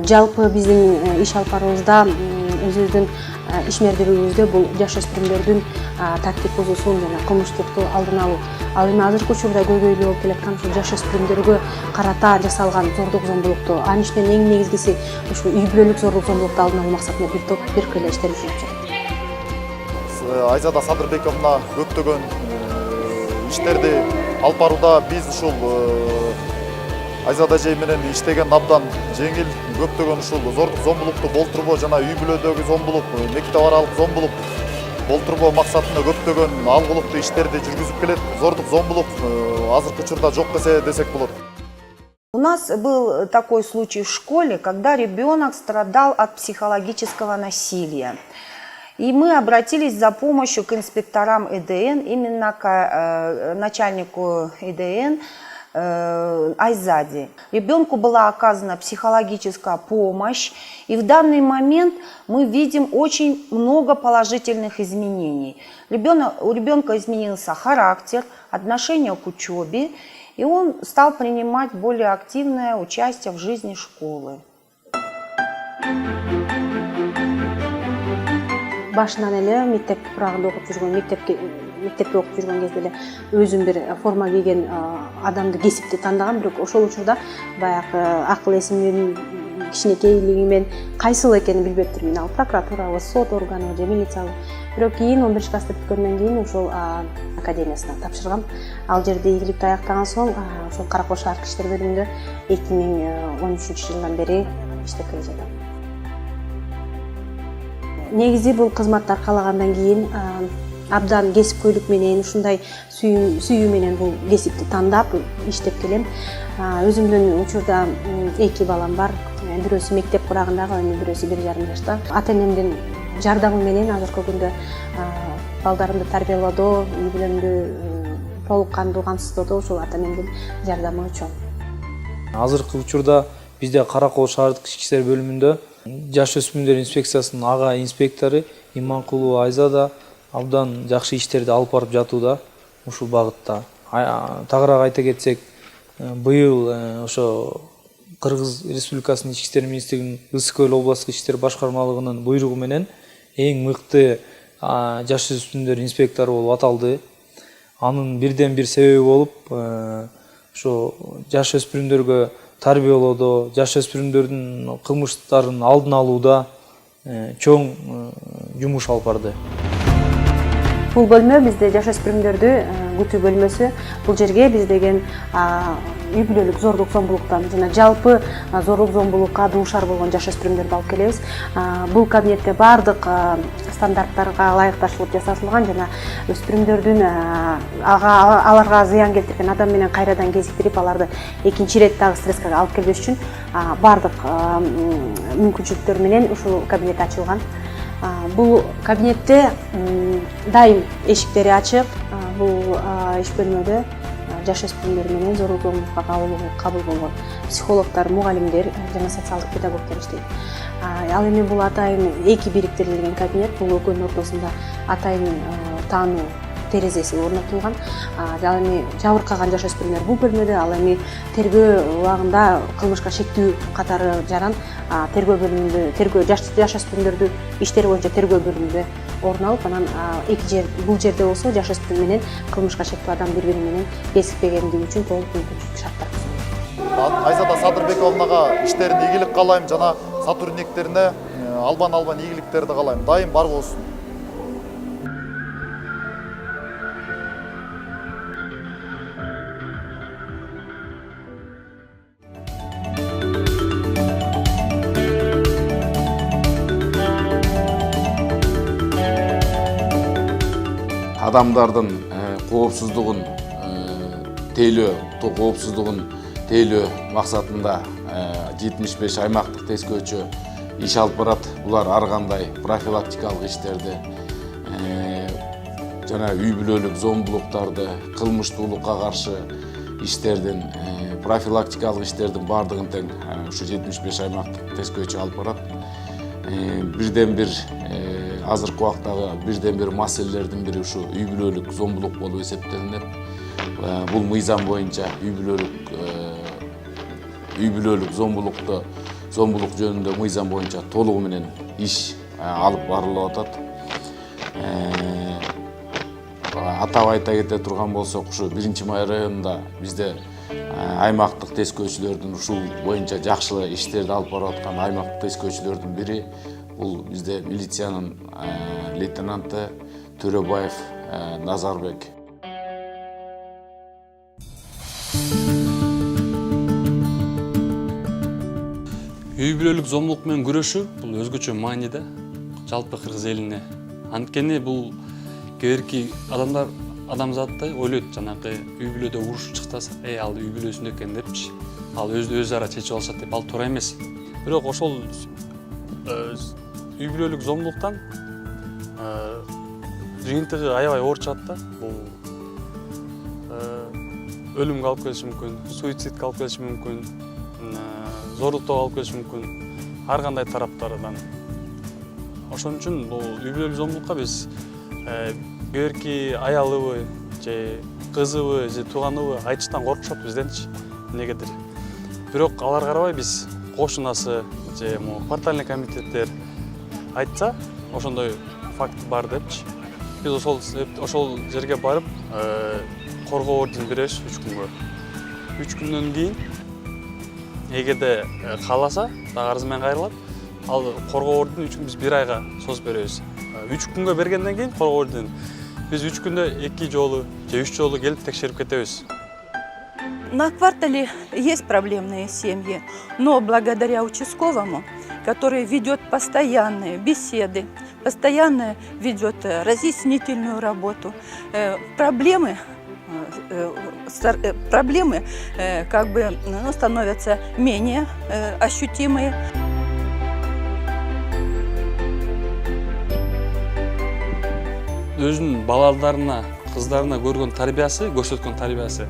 Жалпы биздин иш алып баруубузда өзүбүздүн ишмердүүлүгүбүздө бул жашөспүрүмдөрдүн тартип бузуусун жана кылмыштыкты алдын алуу. Ал эми азыркы учурда көйгөйлүү болуп келаткан ушул жашөспүрүмдөргө карата жасалган зордук зомбулукту, анын ичинен эң негизгиси ушул үй бүлөлүк зордук зомбулукту алдын алуу максатында бир топ бириккеле иштер жүрүп жатат. Айзада Садырбековна көптөгөн иштерди алып барууда. Биз ушул Айзада эжей менен иштеген абдан жеңил, көптөгөн ушул зордук зомбулукту болтурбоо жана үй бүлөдөгү зомбулук, мектеп аралык зомбулук болтурбоо максатында көптөгөн алгылыктуу иштерди жүргүзүп келет. Зордук зомбулук азыркы учурда жок десек болот. У нас был такой случай в школе, когда ребенок страдал от психологического насилия. И мы обратились за помощью к инспекторам ИДН, именно к начальнику ИДН Айзаде. Ребенку была оказана психологическая помощь, и в данный момент мы видим очень много положительных изменений. У ребенка изменился характер, отношение к учебе, и он стал принимать более активное участие в жизни школы. Башынан эле мектеп курагында окуп жүргөн, мектепте окуп жүргөн кезде эле өзүм бир форма кийген адамды, кесипти тандагам, бирок ошол учурда баягы акыл эсимдин кичинекейлиги менен кайсыл экенин билбептирмин. Ал прокуратурабы, сот органы же милициябы. Бирок кийин 11 класста бүткөндөн кийин ошол академиясына тапшыргам. Ал жерде ийгиликти аяктаган соң ошол Каракол шаардык иштер бөлүмүндө 2013-жылдан бери иштеп келе жатам. Негизи бул кызматты аркалагандан кийин абдан кесипкөйлүк менен, ушундай сүйүү менен бул кесипти тандап иштеп келем. Өзүмдүн учурда 2 балам бар. Бирөөсү мектеп курагындагы, бирөөсү 1,5 жашта. Ата-энемдин жардамы менен азыркы күндө балдарымды тарбиялоодо, үй бүлөмдү толук кандуу камсыздоодо ушул ата-энемдин жардамы чоң. Азыркы учурда бизде Каракол шаардык ички иштер бөлүмүндө жашөспүрүмдөр инспекциясынын ага инспектору Иманкулова Айзада абдан жакшы иштерди алып барып жатууда ушул багытта. Тагыраак айта кетсек, быйыл ошо Кыргыз Республикасынын ички иштер министрлигинин Ысык Көл областтык иштер башкармалыгынын буйругу менен эң мыкты жашөспүрүмдөр инспектору болуп аталды. Анын бирден бир себеби болуп, ошо жашөспүрүмдөргө тарбиялоодо, жашөспүрүмдөрдүн кылмыштарын алдын алууда чоң жумуш алып барды. Бул бөлмө бизде жашөспүрүмдөрдү күтүү бөлмөсү. Бул жерге биз деген үй бүлөлүк зордук зомбулуктан жана жалпы зордук зомбулукка дуушар болгон жашөспүрүмдөрдү алып келебиз. Бул кабинетте бардык стандарттарга ылайыкташылып жасалган жана өспүрүмдөрдүн аларга зыян келтирген адам менен кайрадан кезиктирип, аларды экинчи ирет дагы стресске алып келбеш үчүн бардык мүмкүнчүлүктөр менен ушул кабинет ачылган. Бул кабинетте дайым эшиктери ачык. Бул иш бөлмөдө жашөспүрүмдөр менен зордук зомбулукка кабыл болгон психологдор, мугалимдер жана социалдык педагогдор иштейт. Ал эми бул атайын 2 бириктирилген кабинет. Бул экөөнүн ортосунда атайын таануу терезеси орнотулган. Ал эми жабыркаган жашөспүрүмдөр бул бөлмөдө, ал эми тергөө убагында кылмышка шектүү катары жаран тергөө бөлүмүндө, жашөспүрүмдөрдү иштери боюнча тергөө бөлүмүндө орун алып, анан бул жерде болсо жашөспүрүм менен кылмышка шектүү адам бири-бири менен кезикпегендиги үчүн толук мүмкүнчүлүк шарттар түзүлгөн. Айзада Садырбековнага іштерін ийгилик каалайм жана сотрудниктерине албан ийгиликтерди каалайм. Дайым бар болсун. Адамдардын коопсуздугун тейлөө максатында 75 аймактык тескөөчү иш алып барат. Булар ар кандай профилактикалык иштерди жана үй бүлөлүк зомбулуктарды, кылмыштуулукка каршы иштердин, профилактикалык иштердин бардыгын тең ушу 75 аймактык тескөөчү алып барат. Бирден бир азыркы убактагы бирден бир маселелердин бири ушу үй бүлөлүк зомбулук болуп эсептелинет. Бул мыйзам боюнча үй бүлөлүк зомбулукту зомбулук жөнүндө мыйзам боюнча толугу менен иш алып барылып атат. Атап айта кете турган болсок, ушу 1-Май районунда бизде аймактык тескөөчүлөрдүн ушул боюнча жакшы иштерди алып барып аткан аймактык тескөөчүлөрдүн бири бул бизде милициянын лейтенанты Төрөбаев Назарбек. Үй бүлөлүк зомбулук менен күрөшүү бул өзгөчө мааниде жалпы кыргыз элине. Анткени бул кээерки адамзатты ойлойт, жанагы үй бүлөдө уруш чыктаса, ал үй бүлөсүндө экен депчи. Ал өз ара чечип алышат деп, ал туура эмес. Бирок ошол үй бүлөлүк зомбулуктан жыйынтыгы аябай оор чыгат да. Бул өлүмгө алып келиши мүмкүн, суицидке алып келиши мүмкүн, зорлуктоого алып келиши мүмкүн, ар кандай тараптардан. Ошон үчүн бул үй бүлөлүк зомбулукка биз кээерки аялыбы же кызыбы же тууганыбы айтыштан коркушат бизденчи эмнегедир. Бирок алар карабай биз кошунасы же квартальный комитеттер айтса, ошондой факт бар депчи. Биз ошол жерге барып коргоо ордерин беребиз 3 күнгө. 3 күндөн кийин эгерде кааласа, дагы арызы менен кайрылат. Ал коргоо ордерин 3 күн биз 1 айга созуп беребиз. 3 күнгө бергенден кийин коргоо ордерин биз 3 күндө 2 жолу же 3 жолу келип текшерип кетебиз. На квартале есть проблемные семьи, но благодаря участковому, который ведет постоянные беседы, постоянно ведет разъяснительную работу, проблемы как бы становятся менее ощутимые. Өзүнүн балаларына, кыздарына көргөн тарбиясы, көрсөткөн тарбиясы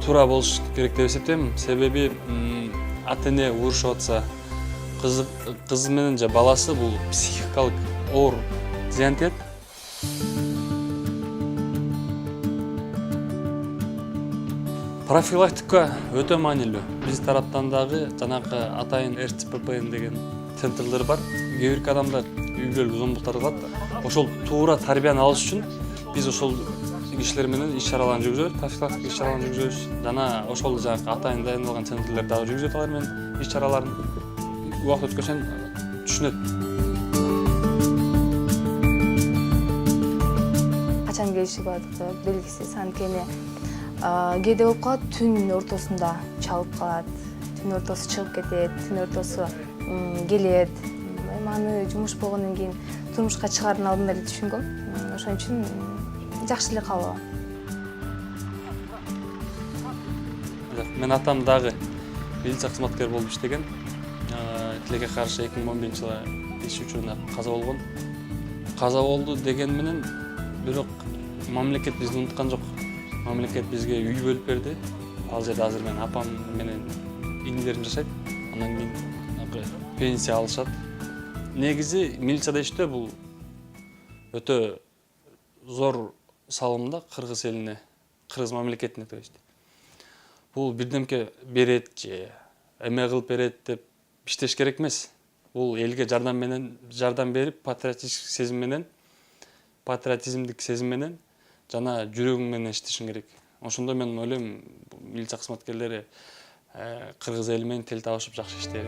туура болуш керек деп эсептейм. Себеби ата-эне урушуп атса, кыз менен же баласы бул психикалык оор зыян тиет. Профилактика өтө маанилүү. Биз тараптан дагы жанагы атайын РЦПП деген центрлер бар. Кээ-бир адамдар үй бүлөлүк зомбулуктар кылат. Ошол туура тарбияны алыш үчүн биз ошол кишилер менен иш-чараларын жүргүзөбүз, профилактика иш-чараларын жүргүзөбүз. Жана ошол жанагы атайын дайындалган центрлер дагы жүргүзөт алар менен иш-чараларын. Убакыт өткөн түшүнөт. Качан келиши бардыгы белгисиз, анткени кээде болуп калат, түн ортосунда чалып калат, түн ортосу чыгып кетет, түн ортосу келет. Аны жумуш болгондон кийин турмушка чыгаардын алдында эле түшүнгөм. Ошон үчүн жакшы эле кабыл алам. Мен атам дагы милиция кызматкери болуп иштеген. Тилекке каршы 2011-жылы иш учурунда каза болгон. Каза болду деген менен, бирок мамлекет бизди унуткан жок. Мамлекет бизге үй бөлүп берди. Ал жерде азыр мен апам менен индерим жашайт. Андан кийин пенсия алышат. Негизи милицияда иштөө бул өтө зор салымда кыргыз элине, кыргыз мамлекетине, то есть. Бул бирдемке берет же эме кылып берет деп иштеш керек эмес. Бул элге жардам берип, патриотизмдик сезим менен жана жүрөгүң менен иштешиң керек. Ошондо мен ойлойм, милиция кызматкерлери кыргыз эли менен тил табышып жакшы иштейт.